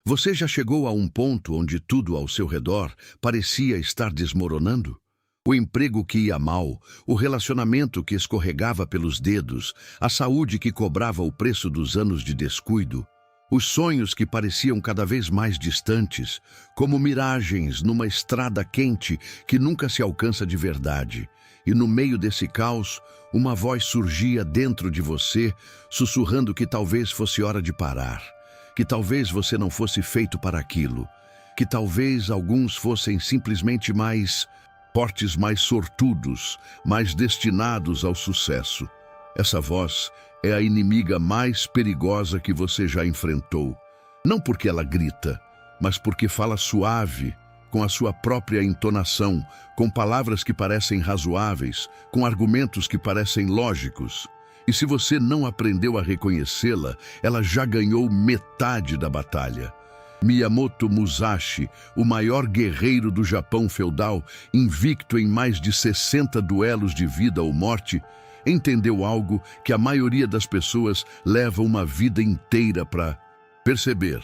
Você já chegou a um ponto onde tudo ao seu redor parecia estar desmoronando? O emprego que ia mal, o relacionamento que escorregava pelos dedos, a saúde que cobrava o preço dos anos de descuido, os sonhos que pareciam cada vez mais distantes, como miragens numa estrada quente que nunca se alcança de verdade. E no meio desse caos, uma voz surgia dentro de você, sussurrando que talvez fosse hora de parar, que talvez você não fosse feito para aquilo, que talvez alguns fossem simplesmente mais fortes, mais sortudos, mais destinados ao sucesso. Essa voz é a inimiga mais perigosa que você já enfrentou. Não porque ela grita, mas porque fala suave, com a sua própria entonação, com palavras que parecem razoáveis, com argumentos que parecem lógicos. E se você não aprendeu a reconhecê-la, ela já ganhou metade da batalha. Miyamoto Musashi, o maior guerreiro do Japão feudal, invicto em mais de 60 duelos de vida ou morte, entendeu algo que a maioria das pessoas leva uma vida inteira para perceber.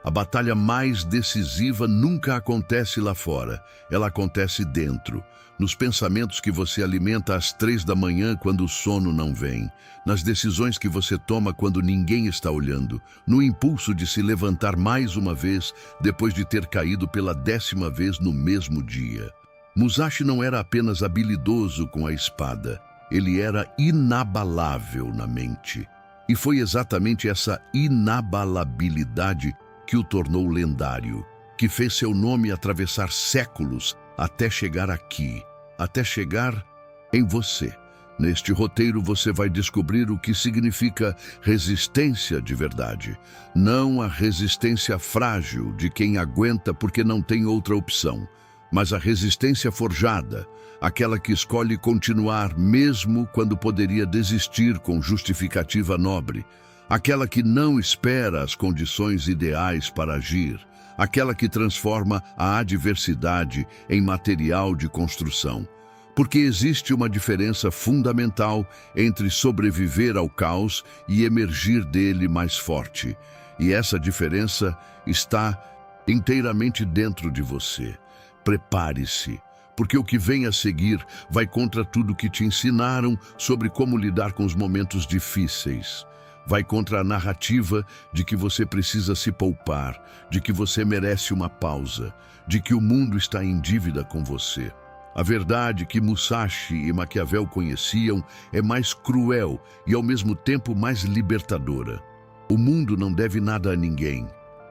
A batalha mais decisiva nunca acontece lá fora, ela acontece dentro, nos pensamentos que você alimenta às 3 da manhã quando o sono não vem, nas decisões que você toma quando ninguém está olhando, no impulso de se levantar mais uma vez depois de ter caído pela 10ª vez no mesmo dia. Musashi não era apenas habilidoso com a espada, ele era inabalável na mente. E foi exatamente essa inabalabilidade que o tornou lendário, que fez seu nome atravessar séculos até chegar aqui, até chegar em você. Neste roteiro você vai descobrir o que significa resistência de verdade, não a resistência frágil de quem aguenta porque não tem outra opção, mas a resistência forjada, aquela que escolhe continuar mesmo quando poderia desistir com justificativa nobre, aquela que não espera as condições ideais para agir, aquela que transforma a adversidade em material de construção. Porque existe uma diferença fundamental entre sobreviver ao caos e emergir dele mais forte. E essa diferença está inteiramente dentro de você. Prepare-se, porque o que vem a seguir vai contra tudo que te ensinaram sobre como lidar com os momentos difíceis. Vai contra a narrativa de que você precisa se poupar, de que você merece uma pausa, de que o mundo está em dívida com você. A verdade que Musashi e Maquiavel conheciam é mais cruel e ao mesmo tempo mais libertadora. O mundo não deve nada a ninguém.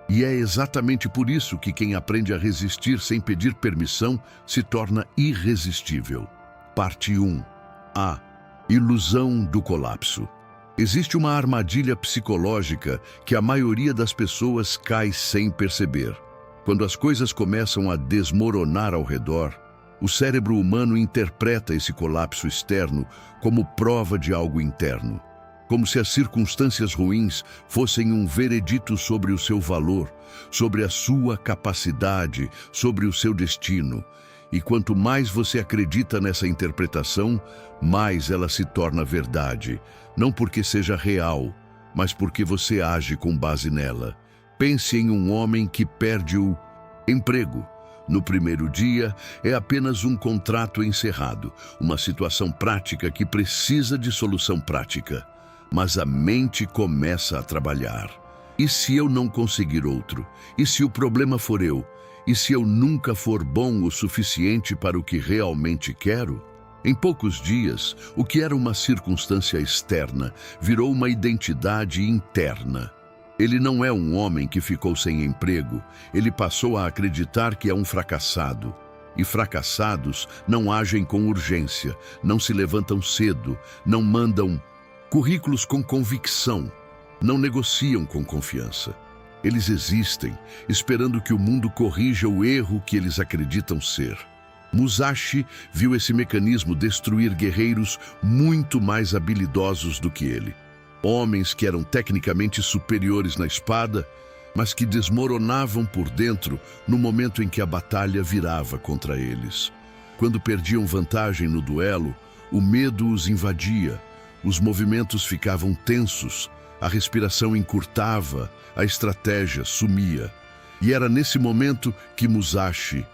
E é exatamente por isso que quem aprende a resistir sem pedir permissão se torna irresistível. Parte 1. A ilusão do colapso. Existe uma armadilha psicológica que a maioria das pessoas cai sem perceber. Quando as coisas começam a desmoronar ao redor, o cérebro humano interpreta esse colapso externo como prova de algo interno, como se as circunstâncias ruins fossem um veredito sobre o seu valor, sobre a sua capacidade, sobre o seu destino. E quanto mais você acredita nessa interpretação, mais ela se torna verdade, não porque seja real, mas porque você age com base nela. Pense em um homem que perde o emprego. No primeiro dia, é apenas um contrato encerrado, uma situação prática que precisa de solução prática. Mas a mente começa a trabalhar. E se eu não conseguir outro? E se o problema for eu? E se eu nunca for bom o suficiente para o que realmente quero? Em poucos dias, o que era uma circunstância externa virou uma identidade interna. Ele não é um homem que ficou sem emprego, ele passou a acreditar que é um fracassado. E fracassados não agem com urgência, não se levantam cedo, não mandam currículos com convicção, não negociam com confiança. Eles existem, esperando que o mundo corrija o erro que eles acreditam ser. Musashi viu esse mecanismo destruir guerreiros muito mais habilidosos do que ele. Homens que eram tecnicamente superiores na espada, mas que desmoronavam por dentro no momento em que a batalha virava contra eles. Quando perdiam vantagem no duelo, o medo os invadia, os movimentos ficavam tensos, a respiração encurtava, a estratégia sumia. E era nesse momento que Musashi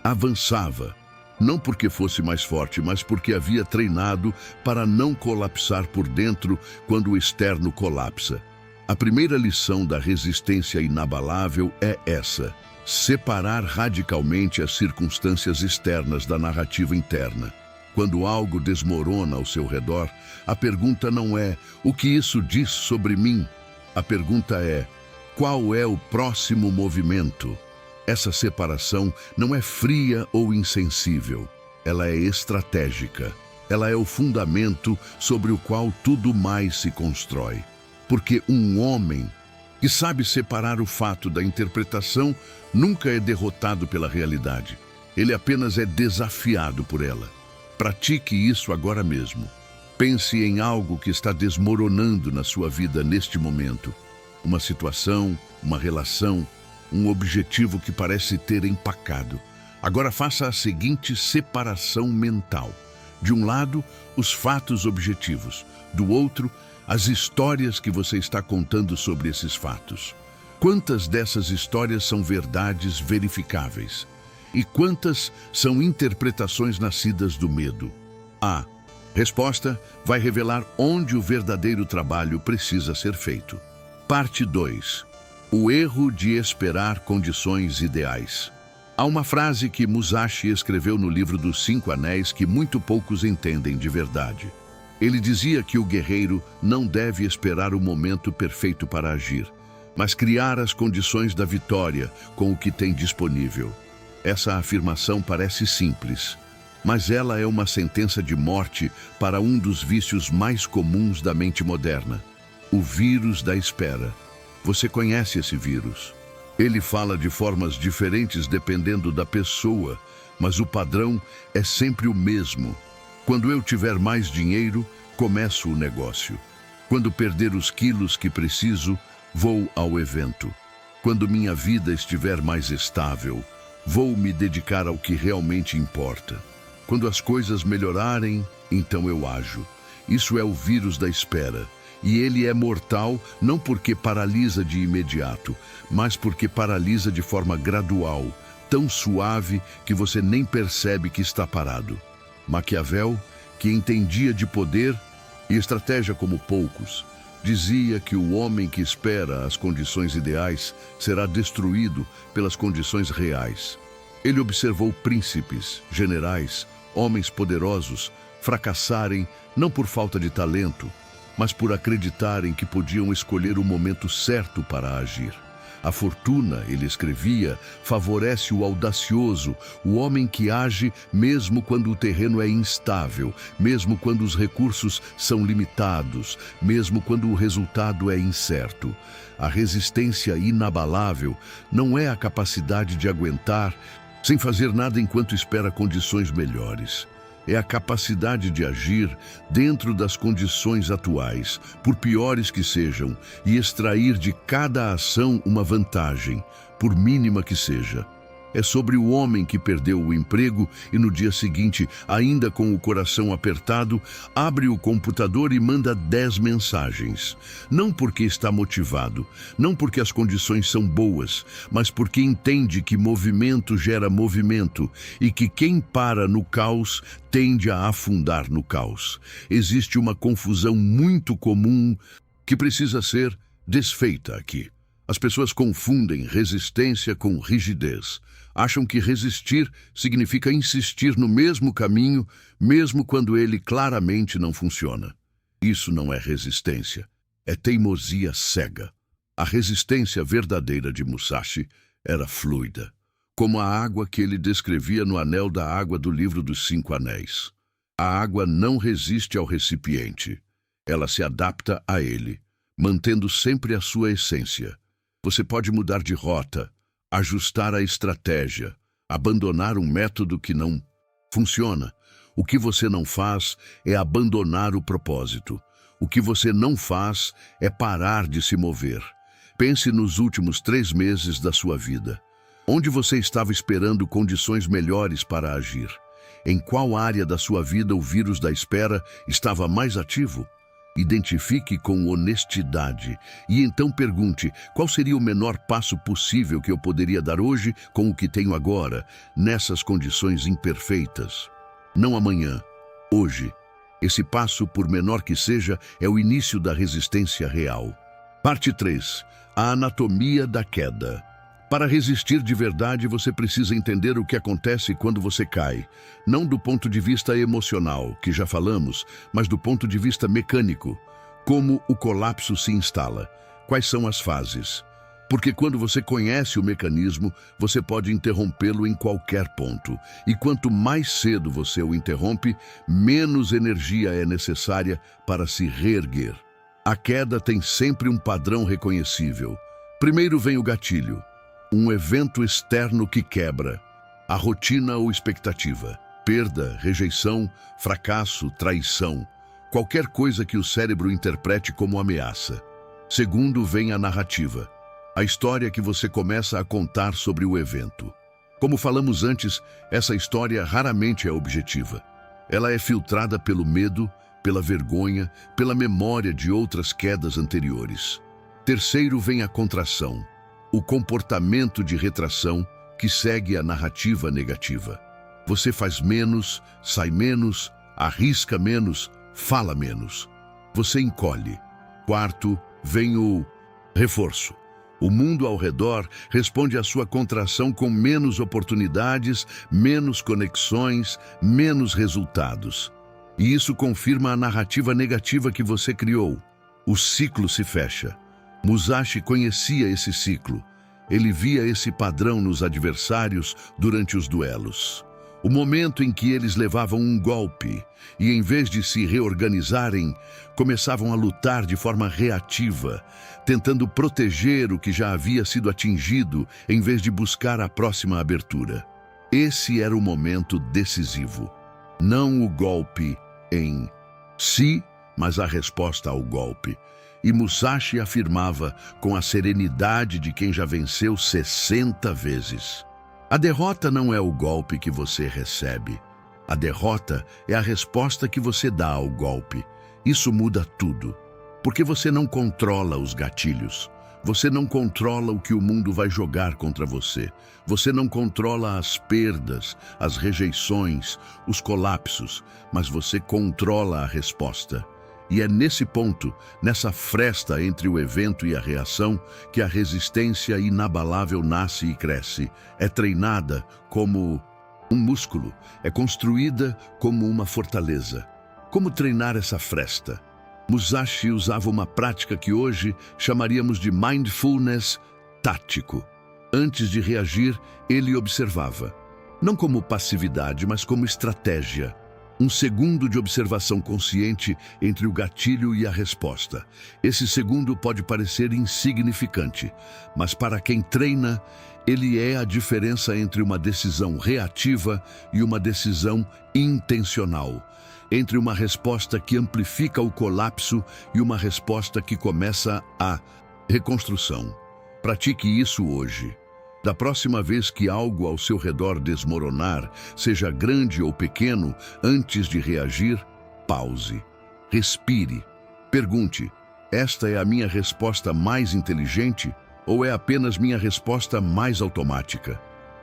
avançava, não porque fosse mais forte, mas porque havia treinado para não colapsar por dentro quando o externo colapsa. A primeira lição da resistência inabalável é essa: separar radicalmente as circunstâncias externas da narrativa interna. Quando algo desmorona ao seu redor, a pergunta não é o que isso diz sobre mim. A pergunta é: qual é o próximo movimento? Essa separação não é fria ou insensível. Ela é estratégica. Ela é o fundamento sobre o qual tudo mais se constrói. Porque um homem que sabe separar o fato da interpretação nunca é derrotado pela realidade. Ele apenas é desafiado por ela. Pratique isso agora mesmo. Pense em algo que está desmoronando na sua vida neste momento. Uma situação, uma relação, um objetivo que parece ter empacado. Agora faça a seguinte separação mental. De um lado, os fatos objetivos. Do outro, as histórias que você está contando sobre esses fatos. Quantas dessas histórias são verdades verificáveis? E quantas são interpretações nascidas do medo? A resposta vai revelar onde o verdadeiro trabalho precisa ser feito. Parte 2. O erro de esperar condições ideais. Há uma frase que Musashi escreveu no livro dos 5 Anéis que muito poucos entendem de verdade. Ele dizia que o guerreiro não deve esperar o momento perfeito para agir, mas criar as condições da vitória com o que tem disponível. Essa afirmação parece simples, mas ela é uma sentença de morte para um dos vícios mais comuns da mente moderna: o vírus da espera. Você conhece esse vírus. Ele fala de formas diferentes dependendo da pessoa, mas o padrão é sempre o mesmo. Quando eu tiver mais dinheiro, começo o negócio. Quando perder os quilos que preciso, vou ao evento. Quando minha vida estiver mais estável, vou me dedicar ao que realmente importa. Quando as coisas melhorarem, então eu ajo. Isso é o vírus da espera. E ele é mortal não porque paralisa de imediato, mas porque paralisa de forma gradual, tão suave que você nem percebe que está parado. Maquiavel, que entendia de poder e estratégia como poucos, dizia que o homem que espera as condições ideais será destruído pelas condições reais. Ele observou príncipes, generais, homens poderosos fracassarem não por falta de talento, mas por acreditarem que podiam escolher o momento certo para agir. A fortuna, ele escrevia, favorece o audacioso, o homem que age mesmo quando o terreno é instável, mesmo quando os recursos são limitados, mesmo quando o resultado é incerto. A resistência inabalável não é a capacidade de aguentar sem fazer nada enquanto espera condições melhores. É a capacidade de agir dentro das condições atuais, por piores que sejam, e extrair de cada ação uma vantagem, por mínima que seja. É sobre o homem que perdeu o emprego e no dia seguinte, ainda com o coração apertado, abre o computador e manda 10 mensagens. Não porque está motivado, não porque as condições são boas, mas porque entende que movimento gera movimento e que quem para no caos tende a afundar no caos. Existe uma confusão muito comum que precisa ser desfeita aqui. As pessoas confundem resistência com rigidez. Acham que resistir significa insistir no mesmo caminho, mesmo quando ele claramente não funciona. Isso não é resistência, é teimosia cega. A resistência verdadeira de Musashi era fluida, como a água que ele descrevia no anel da água do livro dos 5 Anéis. A água não resiste ao recipiente, ela se adapta a ele, mantendo sempre a sua essência. Você pode mudar de rota, ajustar a estratégia, abandonar um método que não funciona. O que você não faz é abandonar o propósito. O que você não faz é parar de se mover. Pense nos últimos 3 meses da sua vida. Onde você estava esperando condições melhores para agir? Em qual área da sua vida o vírus da espera estava mais ativo? Identifique com honestidade e então pergunte qual seria o menor passo possível que eu poderia dar hoje com o que tenho agora, nessas condições imperfeitas. Não amanhã, hoje. Esse passo, por menor que seja, é o início da resistência real. Parte 3. A anatomia da queda. Para resistir de verdade, você precisa entender o que acontece quando você cai. Não do ponto de vista emocional, que já falamos, mas do ponto de vista mecânico. Como o colapso se instala. Quais são as fases? Porque quando você conhece o mecanismo, você pode interrompê-lo em qualquer ponto. E quanto mais cedo você o interrompe, menos energia é necessária para se reerguer. A queda tem sempre um padrão reconhecível. Primeiro vem o gatilho. Um evento externo que quebra. A rotina ou expectativa. Perda, rejeição, fracasso, traição. Qualquer coisa que o cérebro interprete como ameaça. Segundo vem a narrativa. A história que você começa a contar sobre o evento. Como falamos antes, essa história raramente é objetiva. Ela é filtrada pelo medo, pela vergonha, pela memória de outras quedas anteriores. Terceiro vem a contração. O comportamento de retração que segue a narrativa negativa. Você faz menos, sai menos, arrisca menos, fala menos. Você encolhe. Quarto, vem o reforço. O mundo ao redor responde à sua contração com menos oportunidades, menos conexões, menos resultados. E isso confirma a narrativa negativa que você criou. O ciclo se fecha. Musashi conhecia esse ciclo. Ele via esse padrão nos adversários durante os duelos. O momento em que eles levavam um golpe e, em vez de se reorganizarem, começavam a lutar de forma reativa, tentando proteger o que já havia sido atingido em vez de buscar a próxima abertura. Esse era o momento decisivo. Não o golpe em si, mas a resposta ao golpe. E Musashi afirmava com a serenidade de quem já venceu 60 vezes. A derrota não é o golpe que você recebe. A derrota é a resposta que você dá ao golpe. Isso muda tudo. Porque você não controla os gatilhos. Você não controla o que o mundo vai jogar contra você. Você não controla as perdas, as rejeições, os colapsos, mas você controla a resposta. E é nesse ponto, nessa fresta entre o evento e a reação, que a resistência inabalável nasce e cresce. É treinada como um músculo, é construída como uma fortaleza. Como treinar essa fresta? Musashi usava uma prática que hoje chamaríamos de mindfulness tático. Antes de reagir, ele observava. Não como passividade, mas como estratégia. Um segundo de observação consciente entre o gatilho e a resposta. Esse segundo pode parecer insignificante, mas para quem treina, ele é a diferença entre uma decisão reativa e uma decisão intencional. Entre uma resposta que amplifica o colapso e uma resposta que começa a reconstrução. Pratique isso hoje. Da próxima vez que algo ao seu redor desmoronar, seja grande ou pequeno, antes de reagir, pause. Respire. Pergunte: esta é a minha resposta mais inteligente ou é apenas minha resposta mais automática?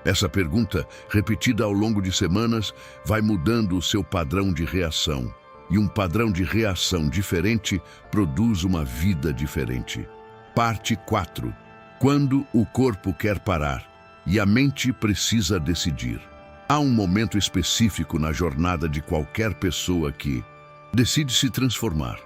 Essa pergunta, repetida ao longo de semanas, vai mudando o seu padrão de reação. E um padrão de reação diferente produz uma vida diferente. Parte 4. Quando o corpo quer parar e a mente precisa decidir. Há um momento específico na jornada de qualquer pessoa que decide se transformar.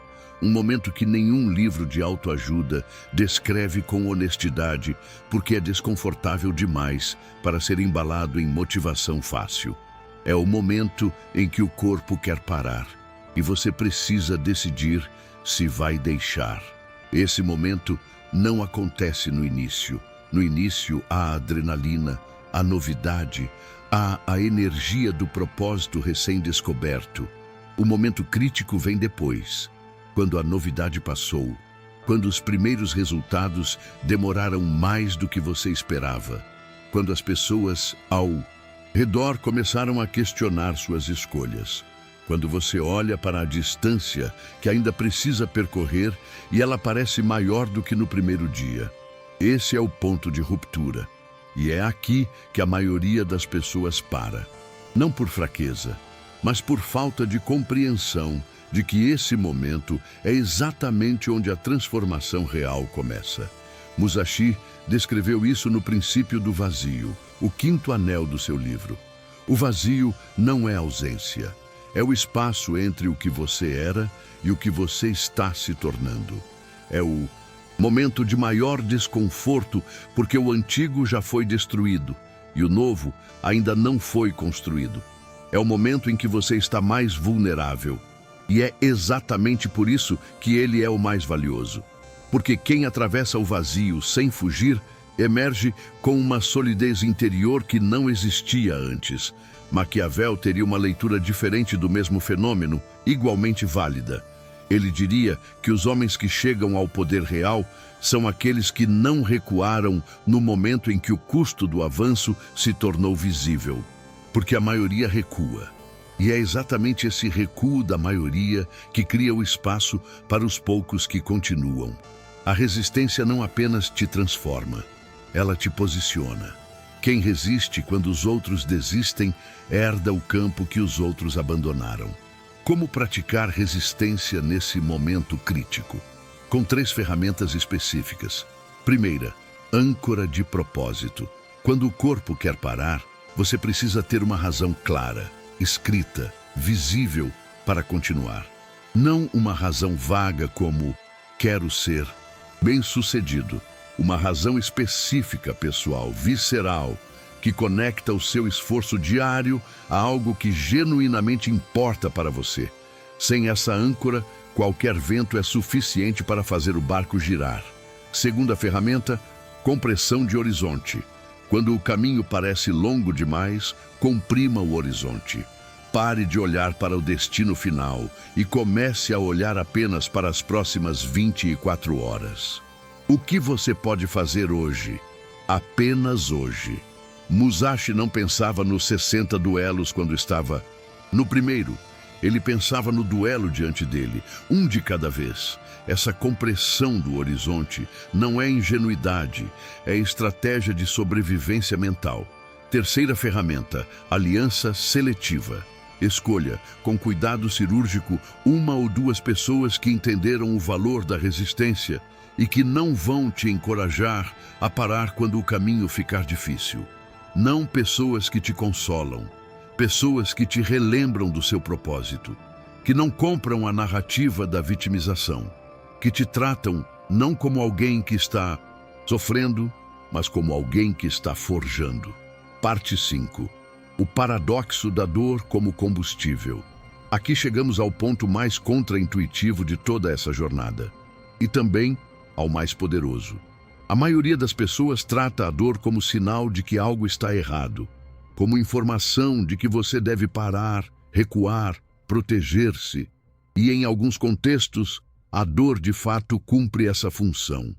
Um momento que nenhum livro de autoajuda descreve com honestidade, porque é desconfortável demais para ser embalado em motivação fácil. É o momento em que o corpo quer parar e você precisa decidir se vai deixar. Esse momento não acontece no início. No início, há a adrenalina, a novidade, há a energia do propósito recém-descoberto. O momento crítico vem depois, quando a novidade passou, quando os primeiros resultados demoraram mais do que você esperava, quando as pessoas ao redor começaram a questionar suas escolhas, Quando você olha para a distância que ainda precisa percorrer e ela parece maior do que no primeiro dia. Esse é o ponto de ruptura. E é aqui que a maioria das pessoas para. Não por fraqueza, mas por falta de compreensão de que esse momento é exatamente onde a transformação real começa. Musashi descreveu isso no princípio do vazio, o quinto anel do seu livro. O vazio não é ausência. É o espaço entre o que você era e o que você está se tornando. É o momento de maior desconforto, porque o antigo já foi destruído e o novo ainda não foi construído. É o momento em que você está mais vulnerável. E é exatamente por isso que ele é o mais valioso. Porque quem atravessa o vazio sem fugir, emerge com uma solidez interior que não existia antes. Maquiavel teria uma leitura diferente do mesmo fenômeno, igualmente válida. Ele diria que os homens que chegam ao poder real são aqueles que não recuaram no momento em que o custo do avanço se tornou visível. Porque a maioria recua. E é exatamente esse recuo da maioria que cria o espaço para os poucos que continuam. A resistência não apenas te transforma, ela te posiciona. Quem resiste quando os outros desistem, herda o campo que os outros abandonaram. Como praticar resistência nesse momento crítico? Com 3 ferramentas específicas. Primeira, âncora de propósito. Quando o corpo quer parar, você precisa ter uma razão clara, escrita, visível para continuar. Não uma razão vaga como quero ser bem-sucedido. Uma razão específica, pessoal, visceral, que conecta o seu esforço diário a algo que genuinamente importa para você. Sem essa âncora, qualquer vento é suficiente para fazer o barco girar. Segunda ferramenta, compressão de horizonte. Quando o caminho parece longo demais, comprima o horizonte. Pare de olhar para o destino final e comece a olhar apenas para as próximas 24 horas. O que você pode fazer hoje? Apenas hoje. Musashi não pensava nos 60 duelos quando estava no primeiro. Ele pensava no duelo diante dele, um de cada vez. Essa compressão do horizonte não é ingenuidade, é estratégia de sobrevivência mental. Terceira ferramenta, aliança seletiva. Escolha, com cuidado cirúrgico, 1 ou 2 pessoas que entenderam o valor da resistência e que não vão te encorajar a parar quando o caminho ficar difícil. Não pessoas que te consolam, pessoas que te relembram do seu propósito, que não compram a narrativa da vitimização, que te tratam não como alguém que está sofrendo, mas como alguém que está forjando. Parte 5. O paradoxo da dor como combustível. Aqui chegamos ao ponto mais contraintuitivo de toda essa jornada. E também ao mais poderoso. A maioria das pessoas trata a dor como sinal de que algo está errado, como informação de que você deve parar, recuar, proteger-se. E em alguns contextos, a dor de fato cumpre essa função.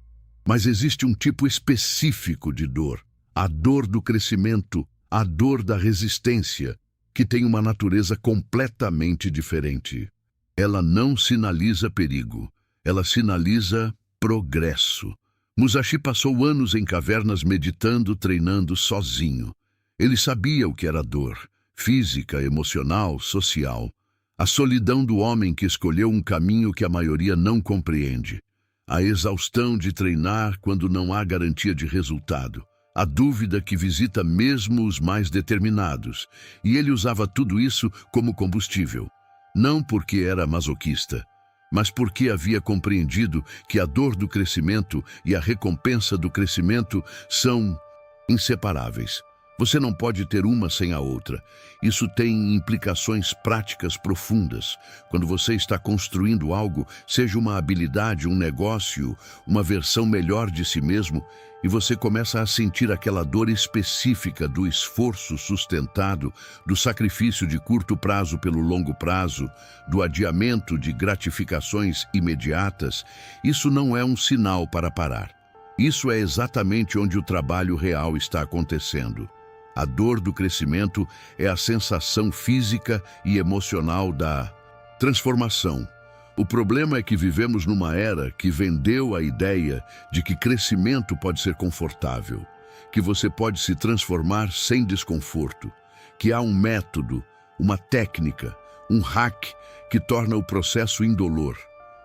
Mas existe um tipo específico de dor, a dor do crescimento, a dor da resistência, que tem uma natureza completamente diferente. Ela não sinaliza perigo, ela sinaliza progresso. Musashi passou anos em cavernas meditando, treinando sozinho. Ele sabia o que era dor, física, emocional, social. A solidão do homem que escolheu um caminho que a maioria não compreende. A exaustão de treinar quando não há garantia de resultado. A dúvida que visita mesmo os mais determinados. E ele usava tudo isso como combustível. Não porque era masoquista, mas porque havia compreendido que a dor do crescimento e a recompensa do crescimento são inseparáveis. Você não pode ter uma sem a outra. Isso tem implicações práticas profundas. Quando você está construindo algo, seja uma habilidade, um negócio, uma versão melhor de si mesmo, e você começa a sentir aquela dor específica do esforço sustentado, do sacrifício de curto prazo pelo longo prazo, do adiamento de gratificações imediatas, isso não é um sinal para parar. Isso é exatamente onde o trabalho real está acontecendo. A dor do crescimento é a sensação física e emocional da transformação. O problema é que vivemos numa era que vendeu a ideia de que crescimento pode ser confortável, que você pode se transformar sem desconforto, que há um método, uma técnica, um hack que torna o processo indolor.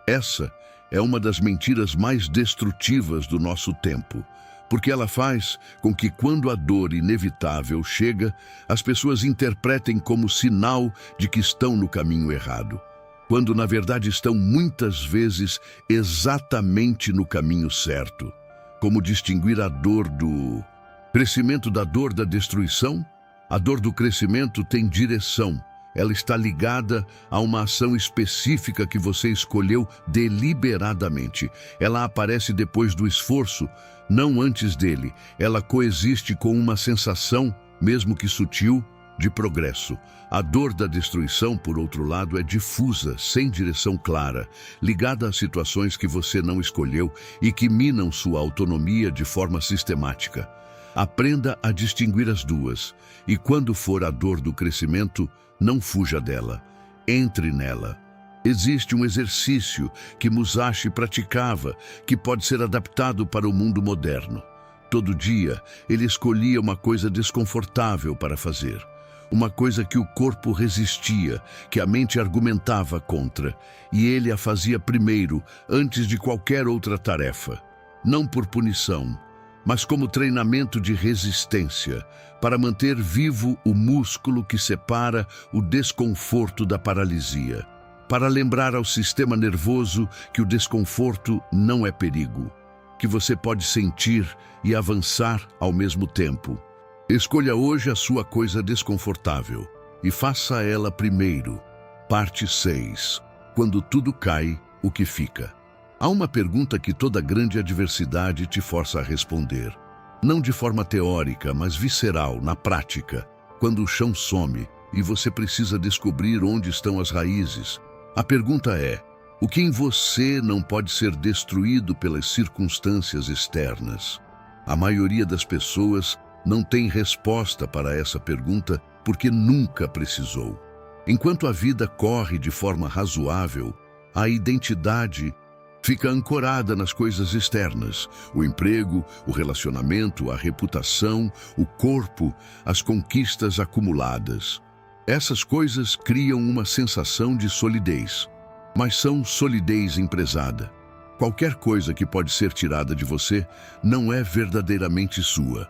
Essa é uma das mentiras mais destrutivas do nosso tempo, porque ela faz com que, quando a dor inevitável chega, as pessoas interpretem como sinal de que estão no caminho errado, quando na verdade estão muitas vezes exatamente no caminho certo. Como distinguir a dor do crescimento da dor da destruição? A dor do crescimento tem direção. Ela está ligada a uma ação específica que você escolheu deliberadamente. Ela aparece depois do esforço, não antes dele. Ela coexiste com uma sensação, mesmo que sutil, de progresso. A dor da destruição, por outro lado, é difusa, sem direção clara, ligada a situações que você não escolheu e que minam sua autonomia de forma sistemática. Aprenda a distinguir as duas, e quando for a dor do crescimento, não fuja dela, entre nela. Existe um exercício que Musashi praticava, que pode ser adaptado para o mundo moderno. Todo dia, ele escolhia uma coisa desconfortável para fazer. Uma coisa que o corpo resistia, que a mente argumentava contra, e ele a fazia primeiro, antes de qualquer outra tarefa. Não por punição, mas como treinamento de resistência, para manter vivo o músculo que separa o desconforto da paralisia, para lembrar ao sistema nervoso que o desconforto não é perigo, que você pode sentir e avançar ao mesmo tempo. Escolha hoje a sua coisa desconfortável e faça ela primeiro. Parte 6. Quando tudo cai, o que fica? Há uma pergunta que toda grande adversidade te força a responder. Não de forma teórica, mas visceral, na prática. Quando o chão some e você precisa descobrir onde estão as raízes. A pergunta é: o que em você não pode ser destruído pelas circunstâncias externas? A maioria das pessoas não tem resposta para essa pergunta porque nunca precisou. Enquanto a vida corre de forma razoável, a identidade fica ancorada nas coisas externas: o emprego, o relacionamento, a reputação, o corpo, as conquistas acumuladas. Essas coisas criam uma sensação de solidez, mas são solidez empresada. Qualquer coisa que pode ser tirada de você não é verdadeiramente sua.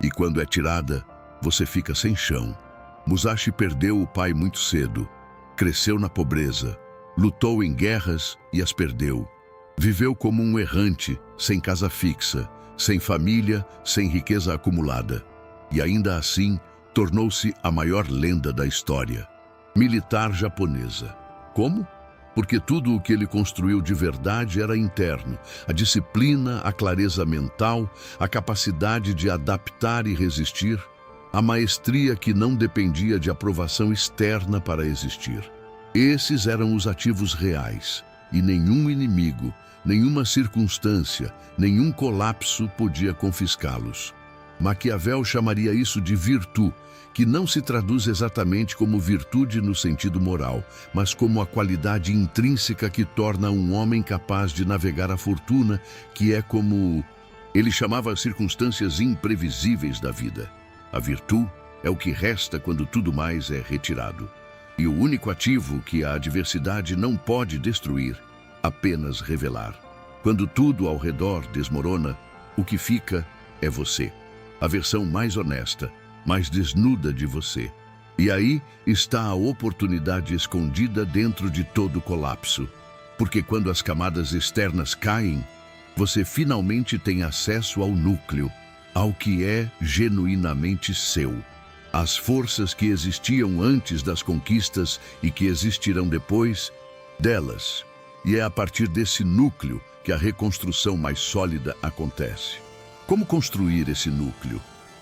E quando é tirada, você fica sem chão. Musashi perdeu o pai muito cedo. Cresceu na pobreza. Lutou em guerras e as perdeu. Viveu como um errante, sem casa fixa, sem família, sem riqueza acumulada. E ainda assim, tornou-se a maior lenda da história. Militar japonesa. Como? Porque tudo o que ele construiu de verdade era interno. A disciplina, a clareza mental, a capacidade de adaptar e resistir, a maestria que não dependia de aprovação externa para existir. Esses eram os ativos reais, e nenhum inimigo, nenhuma circunstância, nenhum colapso podia confiscá-los. Maquiavel chamaria isso de virtude, que não se traduz exatamente como virtude no sentido moral, mas como a qualidade intrínseca que torna um homem capaz de navegar a fortuna, que é como ele chamava as circunstâncias imprevisíveis da vida. A virtude é o que resta quando tudo mais é retirado. E o único ativo que a adversidade não pode destruir, apenas revelar. Quando tudo ao redor desmorona, o que fica é você, a versão mais honesta, mais desnuda de você. E aí está a oportunidade escondida dentro de todo o colapso. Porque quando as camadas externas caem, você finalmente tem acesso ao núcleo, ao que é genuinamente seu. As forças que existiam antes das conquistas e que existirão depois delas. E é a partir desse núcleo que a reconstrução mais sólida acontece. Como construir esse núcleo?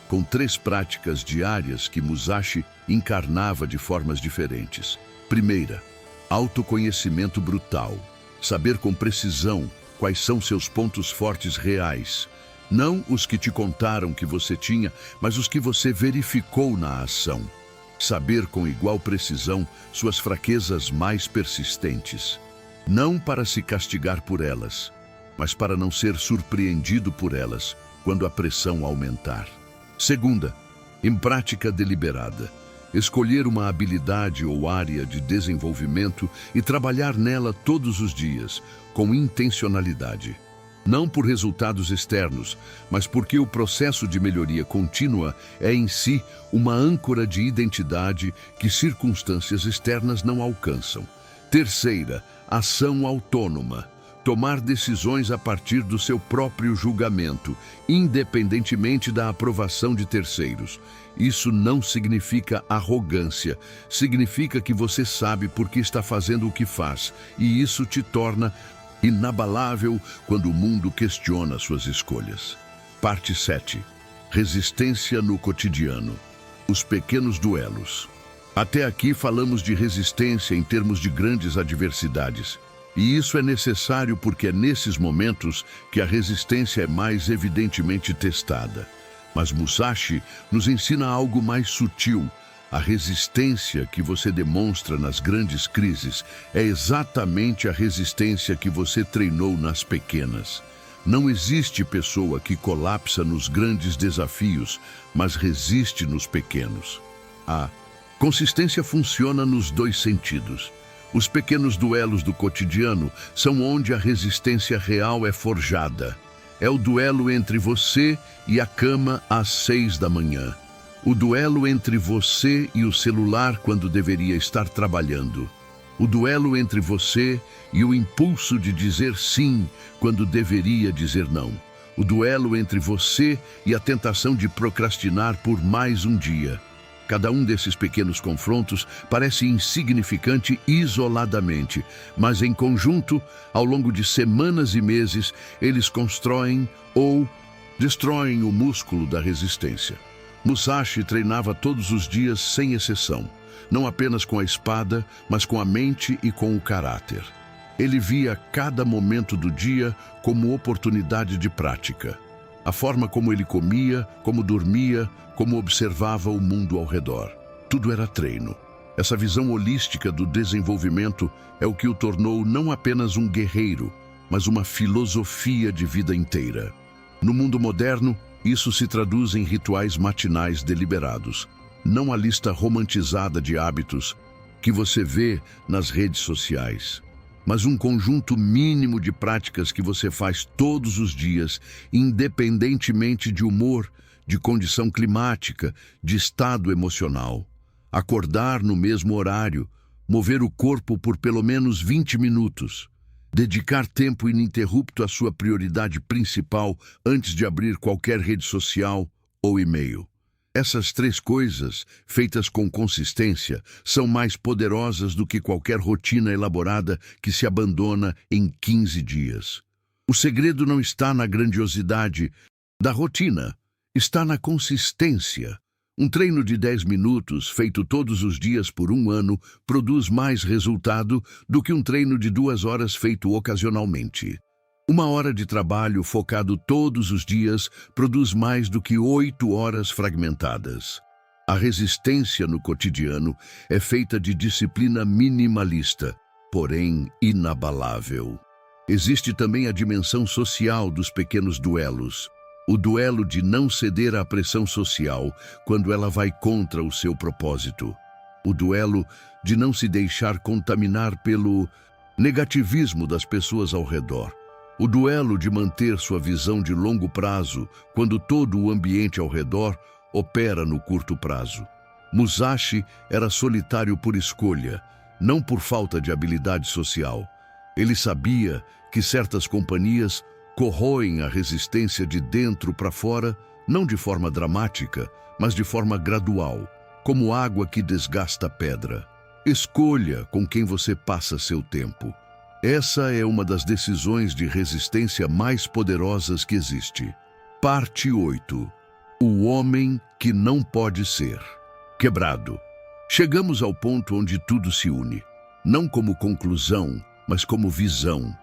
Com 3 práticas diárias que Musashi encarnava de formas diferentes. Primeira, autoconhecimento brutal. Saber com precisão quais são seus pontos fortes reais. Não os que te contaram que você tinha, mas os que você verificou na ação. Saber com igual precisão suas fraquezas mais persistentes. Não para se castigar por elas, mas para não ser surpreendido por elas quando a pressão aumentar. Segunda, em prática deliberada. Escolher uma habilidade ou área de desenvolvimento e trabalhar nela todos os dias, com intencionalidade. Não por resultados externos, mas porque o processo de melhoria contínua é em si uma âncora de identidade que circunstâncias externas não alcançam. Terceira, ação autônoma. Tomar decisões a partir do seu próprio julgamento, independentemente da aprovação de terceiros. Isso não significa arrogância, significa que você sabe por que está fazendo o que faz, e isso te torna inabalável quando o mundo questiona suas escolhas. Parte 7. Resistência no cotidiano. Os pequenos duelos. Até aqui falamos de resistência em termos de grandes adversidades. E isso é necessário porque é nesses momentos que a resistência é mais evidentemente testada. Mas Musashi nos ensina algo mais sutil. A resistência que você demonstra nas grandes crises é exatamente a resistência que você treinou nas pequenas. Não existe pessoa que colapsa nos grandes desafios, mas resiste nos pequenos. A consistência funciona nos dois sentidos. Os pequenos duelos do cotidiano são onde a resistência real é forjada. É o duelo entre você e a cama às 6 da manhã. O duelo entre você e o celular quando deveria estar trabalhando. O duelo entre você e o impulso de dizer sim quando deveria dizer não. O duelo entre você e a tentação de procrastinar por mais um dia. Cada um desses pequenos confrontos parece insignificante isoladamente, mas em conjunto, ao longo de semanas e meses, eles constroem ou destroem o músculo da resistência. Musashi treinava todos os dias sem exceção, não apenas com a espada, mas com a mente e com o caráter. Ele via cada momento do dia como oportunidade de prática. A forma como ele comia, como dormia, como observava o mundo ao redor. Tudo era treino. Essa visão holística do desenvolvimento é o que o tornou não apenas um guerreiro, mas uma filosofia de vida inteira. No mundo moderno, isso se traduz em rituais matinais deliberados, não a lista romantizada de hábitos que você vê nas redes sociais, mas um conjunto mínimo de práticas que você faz todos os dias, independentemente de humor, de condição climática, de estado emocional. Acordar no mesmo horário, mover o corpo por pelo menos 20 minutos, dedicar tempo ininterrupto à sua prioridade principal antes de abrir qualquer rede social ou e-mail. Essas três coisas, feitas com consistência, são mais poderosas do que qualquer rotina elaborada que se abandona em 15 dias. O segredo não está na grandiosidade da rotina, está na consistência. Um treino de 10 minutos, feito todos os dias por um ano, produz mais resultado do que um treino de 2 horas feito ocasionalmente. 1 hora de trabalho focado todos os dias produz mais do que 8 horas fragmentadas. A resistência no cotidiano é feita de disciplina minimalista, porém inabalável. Existe também a dimensão social dos pequenos duelos. O duelo de não ceder à pressão social quando ela vai contra o seu propósito. O duelo de não se deixar contaminar pelo negativismo das pessoas ao redor. O duelo de manter sua visão de longo prazo quando todo o ambiente ao redor opera no curto prazo. Musashi era solitário por escolha, não por falta de habilidade social. Ele sabia que certas companhias corroem a resistência de dentro para fora, não de forma dramática, mas de forma gradual, como água que desgasta pedra. Escolha com quem você passa seu tempo. Essa é uma das decisões de resistência mais poderosas que existe. Parte 8. O homem que não pode ser. Quebrado. Chegamos ao ponto onde tudo se une, não como conclusão, mas como visão.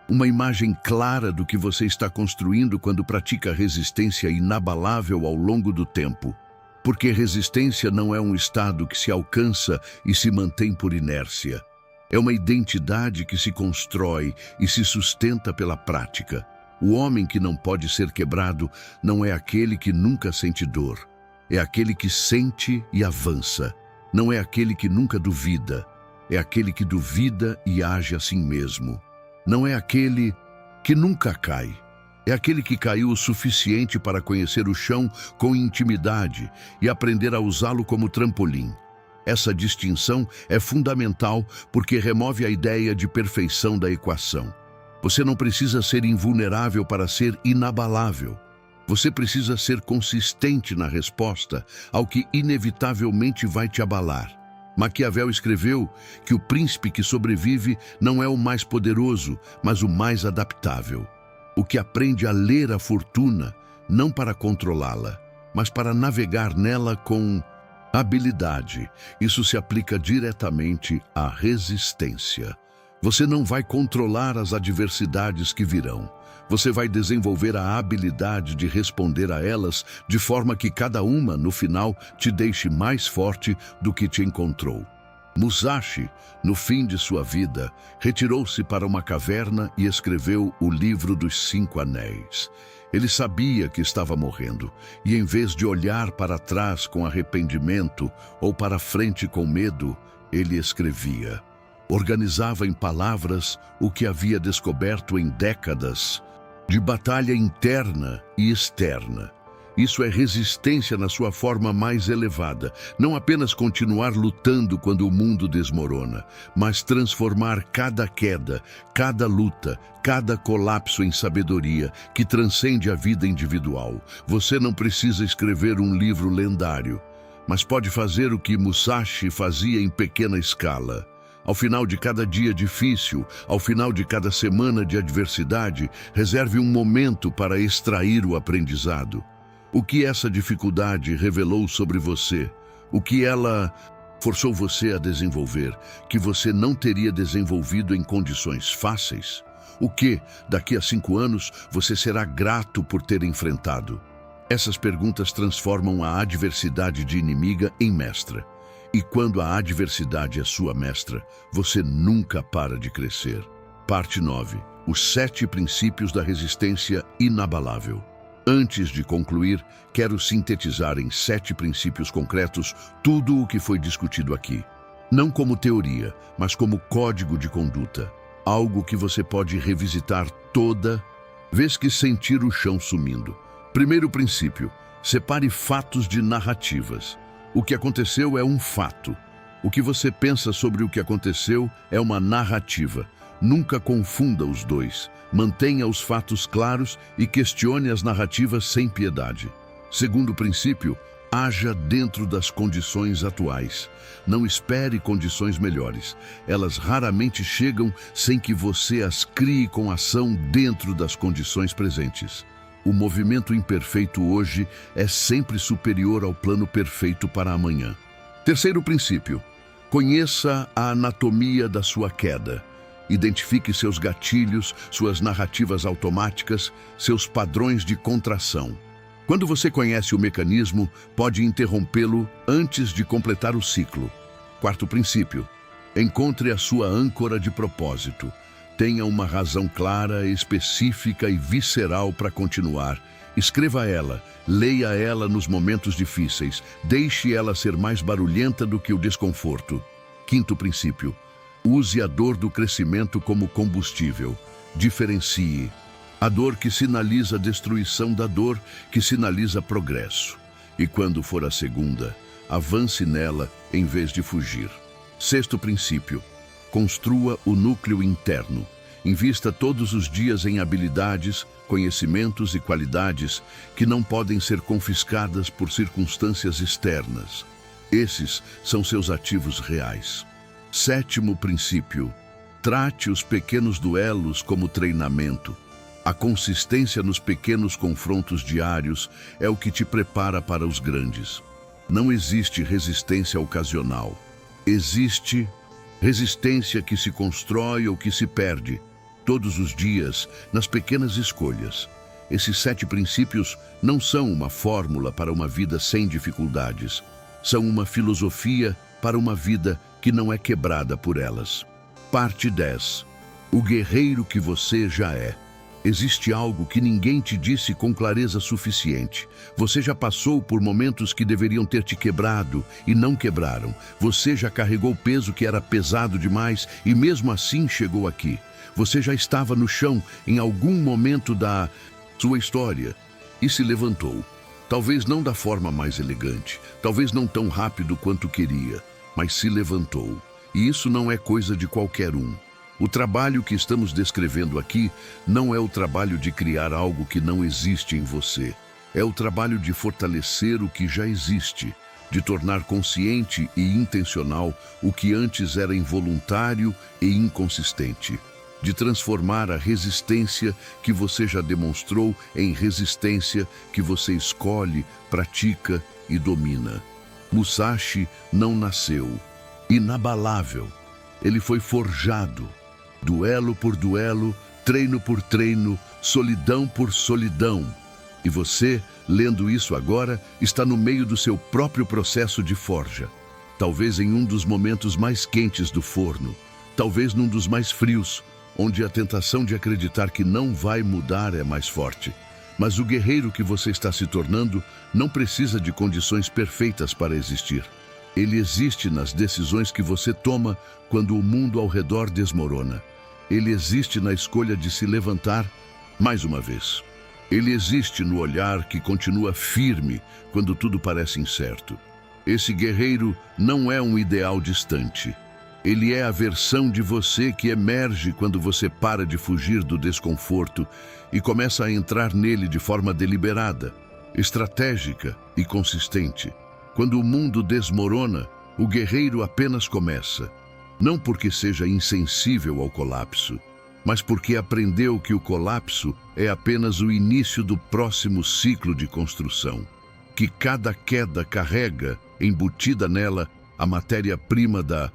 Uma imagem clara do que você está construindo quando pratica resistência inabalável ao longo do tempo. Porque resistência não é um estado que se alcança e se mantém por inércia. É uma identidade que se constrói e se sustenta pela prática. O homem que não pode ser quebrado não é aquele que nunca sente dor. É aquele que sente e avança. Não é aquele que nunca duvida. É aquele que duvida e age assim mesmo. Não é aquele que nunca cai. É aquele que caiu o suficiente para conhecer o chão com intimidade e aprender a usá-lo como trampolim. Essa distinção é fundamental porque remove a ideia de perfeição da equação. Você não precisa ser invulnerável para ser inabalável. Você precisa ser consistente na resposta ao que inevitavelmente vai te abalar. Maquiavel escreveu que o príncipe que sobrevive não é o mais poderoso, mas o mais adaptável. O que aprende a ler a fortuna, não para controlá-la, mas para navegar nela com habilidade. Isso se aplica diretamente à resistência. Você não vai controlar as adversidades que virão. Você vai desenvolver a habilidade de responder a elas de forma que cada uma, no final, te deixe mais forte do que te encontrou. Musashi, no fim de sua vida, retirou-se para uma caverna e escreveu o Livro dos 5 Anéis. Ele sabia que estava morrendo, e em vez de olhar para trás com arrependimento ou para frente com medo, ele escrevia. Organizava em palavras o que havia descoberto em décadas de batalha interna e externa. Isso é resistência na sua forma mais elevada. Não apenas continuar lutando quando o mundo desmorona, mas transformar cada queda, cada luta, cada colapso em sabedoria que transcende a vida individual. Você não precisa escrever um livro lendário, mas pode fazer o que Musashi fazia em pequena escala. Ao final de cada dia difícil, ao final de cada semana de adversidade, reserve um momento para extrair o aprendizado. O que essa dificuldade revelou sobre você? O que ela forçou você a desenvolver, que você não teria desenvolvido em condições fáceis? O que, daqui a 5 anos, você será grato por ter enfrentado? Essas perguntas transformam a adversidade de inimiga em mestra. E quando a adversidade é sua mestra, você nunca para de crescer. Parte 9. Os 7 princípios da resistência inabalável. Antes de concluir, quero sintetizar em 7 princípios concretos tudo o que foi discutido aqui. Não como teoria, mas como código de conduta. Algo que você pode revisitar toda vez que sentir o chão sumindo. Primeiro princípio: separe fatos de narrativas. O que aconteceu é um fato. O que você pensa sobre o que aconteceu é uma narrativa. Nunca confunda os dois. Mantenha os fatos claros e questione as narrativas sem piedade. Segundo princípio: haja dentro das condições atuais. Não espere condições melhores. Elas raramente chegam sem que você as crie com ação dentro das condições presentes. O movimento imperfeito hoje é sempre superior ao plano perfeito para amanhã. Terceiro princípio: conheça a anatomia da sua queda. Identifique seus gatilhos, suas narrativas automáticas, seus padrões de contração. Quando você conhece o mecanismo, pode interrompê-lo antes de completar o ciclo. Quarto princípio: encontre a sua âncora de propósito. Tenha uma razão clara, específica e visceral para continuar. Escreva ela, leia ela nos momentos difíceis. Deixe ela ser mais barulhenta do que o desconforto. Quinto princípio: use a dor do crescimento como combustível. Diferencie. A dor que sinaliza destruição da dor que sinaliza progresso. E quando for a segunda, avance nela em vez de fugir. Sexto princípio: construa o núcleo interno. Invista todos os dias em habilidades, conhecimentos e qualidades que não podem ser confiscadas por circunstâncias externas. Esses são seus ativos reais. Sétimo princípio: trate os pequenos duelos como treinamento. A consistência nos pequenos confrontos diários é o que te prepara para os grandes. Não existe resistência ocasional. Existe resistência que se constrói ou que se perde. todos os dias, nas pequenas escolhas. Esses 7 princípios não são uma fórmula para uma vida sem dificuldades. São uma filosofia para uma vida que não é quebrada por elas. Parte 10. O guerreiro que você já é. Existe algo que ninguém te disse com clareza suficiente. Você já passou por momentos que deveriam ter te quebrado e não quebraram. Você já carregou peso que era pesado demais e mesmo assim chegou aqui. Você já estava no chão em algum momento da sua história e se levantou. Talvez não da forma mais elegante, talvez não tão rápido quanto queria, mas se levantou. E isso não é coisa de qualquer um. O trabalho que estamos descrevendo aqui não é o trabalho de criar algo que não existe em você. É o trabalho de fortalecer o que já existe, de tornar consciente e intencional o que antes era involuntário e inconsistente, de transformar a resistência que você já demonstrou em resistência que você escolhe, pratica e domina. Musashi não nasceu inabalável. Ele foi forjado. Duelo por duelo, treino por treino, solidão por solidão. E você, lendo isso agora, está no meio do seu próprio processo de forja. Talvez em um dos momentos mais quentes do forno, talvez num dos mais frios, onde a tentação de acreditar que não vai mudar é mais forte. Mas o guerreiro que você está se tornando não precisa de condições perfeitas para existir. Ele existe nas decisões que você toma quando o mundo ao redor desmorona. Ele existe na escolha de se levantar mais uma vez. Ele existe no olhar que continua firme quando tudo parece incerto. Esse guerreiro não é um ideal distante. Ele é a versão de você que emerge quando você para de fugir do desconforto e começa a entrar nele de forma deliberada, estratégica e consistente. Quando o mundo desmorona, o guerreiro apenas começa. Não porque seja insensível ao colapso, mas porque aprendeu que o colapso é apenas o início do próximo ciclo de construção, que cada queda carrega, embutida nela, a matéria-prima da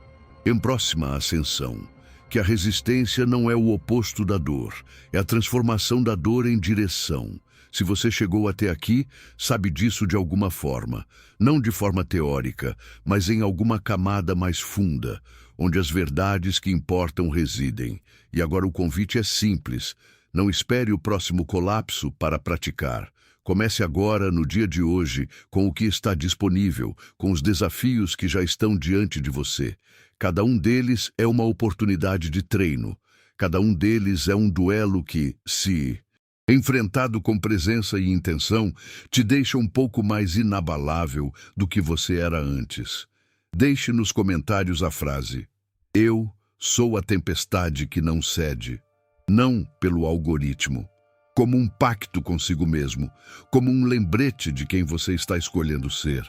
próxima ascensão, que a resistência não é o oposto da dor, é a transformação da dor em direção. Se você chegou até aqui, sabe disso de alguma forma, não de forma teórica, mas em alguma camada mais funda, onde as verdades que importam residem. E agora o convite é simples. Não espere o próximo colapso para praticar. Comece agora, no dia de hoje, com o que está disponível, com os desafios que já estão diante de você. Cada um deles é uma oportunidade de treino. Cada um deles é um duelo que, se enfrentado com presença e intenção, te deixa um pouco mais inabalável do que você era antes. Deixe nos comentários a frase: eu sou a tempestade que não cede. Não pelo algoritmo, como um pacto consigo mesmo, como um lembrete de quem você está escolhendo ser.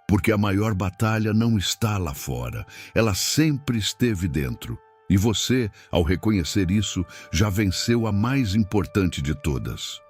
Porque a maior batalha não está lá fora, ela sempre esteve dentro. E você, ao reconhecer isso, já venceu a mais importante de todas.